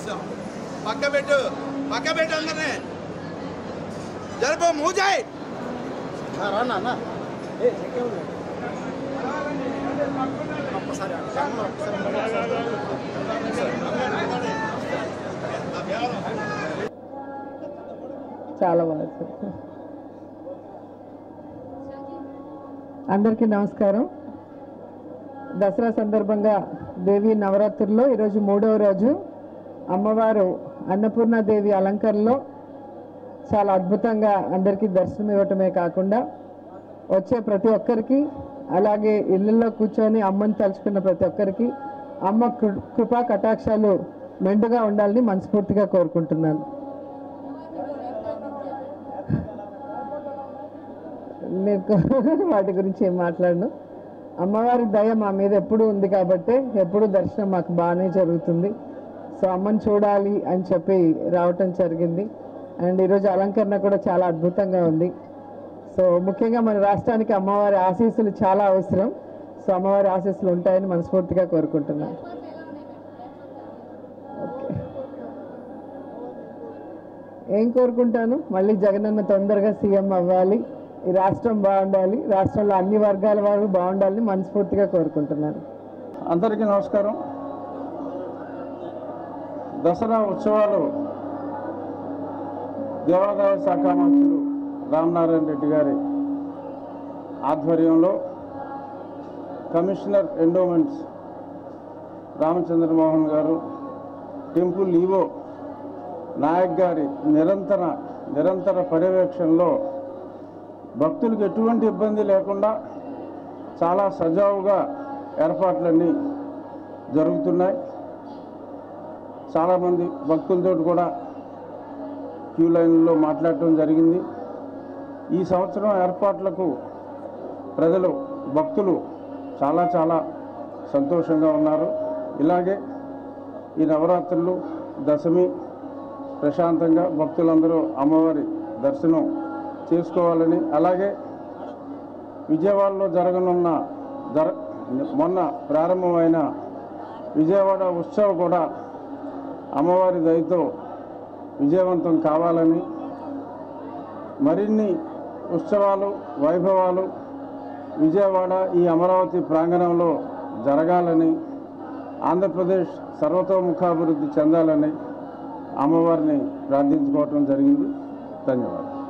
ఆలస్యం పక్కబెట్టు అందరినీ జరుపు మూజాయి చాలా బాగా అందరికీ నమస్కారం. దసరా సందర్భంగా దేవి నవరాత్రుల్లో ఈరోజు 3వ రోజు. అమ్మవారు అన్నపూర్ణాదేవి అలంకరణలో చాలా అద్భుతంగా అందరికీ దర్శనం ఇవ్వటమే కాకుండా వచ్చే ప్రతి ఒక్కరికి, అలాగే ఇళ్ళల్లో కూర్చొని అమ్మని తలుచుకున్న ప్రతి ఒక్కరికి అమ్మ కృపా కటాక్షాలు మెండుగా ఉండాలని మనస్ఫూర్తిగా కోరుకుంటున్నాను. నేను వాటి గురించి ఏం మాట్లాడను. అమ్మవారి దయ మా మీద ఎప్పుడూ ఉంది కాబట్టి ఎప్పుడూ దర్శనం మాకు బాగానే జరుగుతుంది. సో అమ్మని చూడాలి అని చెప్పి రావటం జరిగింది. అండ్ ఈరోజు అలంకరణ కూడా చాలా అద్భుతంగా ఉంది. సో ముఖ్యంగా మన రాష్ట్రానికి అమ్మవారి ఆశీస్సులు చాలా అవసరం. సో అమ్మవారి ఆశీస్సులు ఉంటాయని మనస్ఫూర్తిగా కోరుకుంటున్నాను. ఓకే, ఏం కోరుకుంటాను, మళ్ళీ జగనన్న తొందరగా సీఎం అవ్వాలి, ఈ రాష్ట్రం బాగుండాలి, రాష్ట్రంలో అన్ని వర్గాల వారు బాగుండాలని మనస్ఫూర్తిగా కోరుకుంటున్నాను. అందరికీ నమస్కారం. దసరా ఉత్సవాలు దేవాదాయ శాఖ మంత్రులు రామనారాయణ రెడ్డి గారి ఆధ్వర్యంలో కమిషనర్ ఎండోమెంట్స్ రామచంద్రమోహన్ గారు, టెంపుల్ ఈవో నాయక్ గారి నిరంతర పర్యవేక్షణలో భక్తులకు ఎటువంటి ఇబ్బంది లేకుండా చాలా సజావుగా ఏర్పాట్లన్నీ జరుగుతున్నాయి. చాలామంది భక్తులతో కూడా క్యూ లైన్లో మాట్లాడటం జరిగింది. ఈ సంవత్సరం ఏర్పాట్లకు భక్తులు చాలా సంతోషంగా ఉన్నారు. ఇలాగే ఈ నవరాత్రులు, దశమి ప్రశాంతంగా భక్తులందరూ అమ్మవారి దర్శనం చేసుకోవాలని, అలాగే విజయవాడలో జరగనున్న మొన్న ప్రారంభమైన విజయవాడ ఉత్సవం కూడా అమ్మవారి దయతో విజయవంతం కావాలని, మరిన్ని ఉత్సవాలు, వైభవాలు విజయవాడ ఈ అమరావతి ప్రాంగణంలో జరగాలని, ఆంధ్రప్రదేశ్ సర్వతోముఖాభివృద్ధి చెందాలని అమ్మవారిని ప్రార్థించుకోవటం జరిగింది. ధన్యవాదాలు.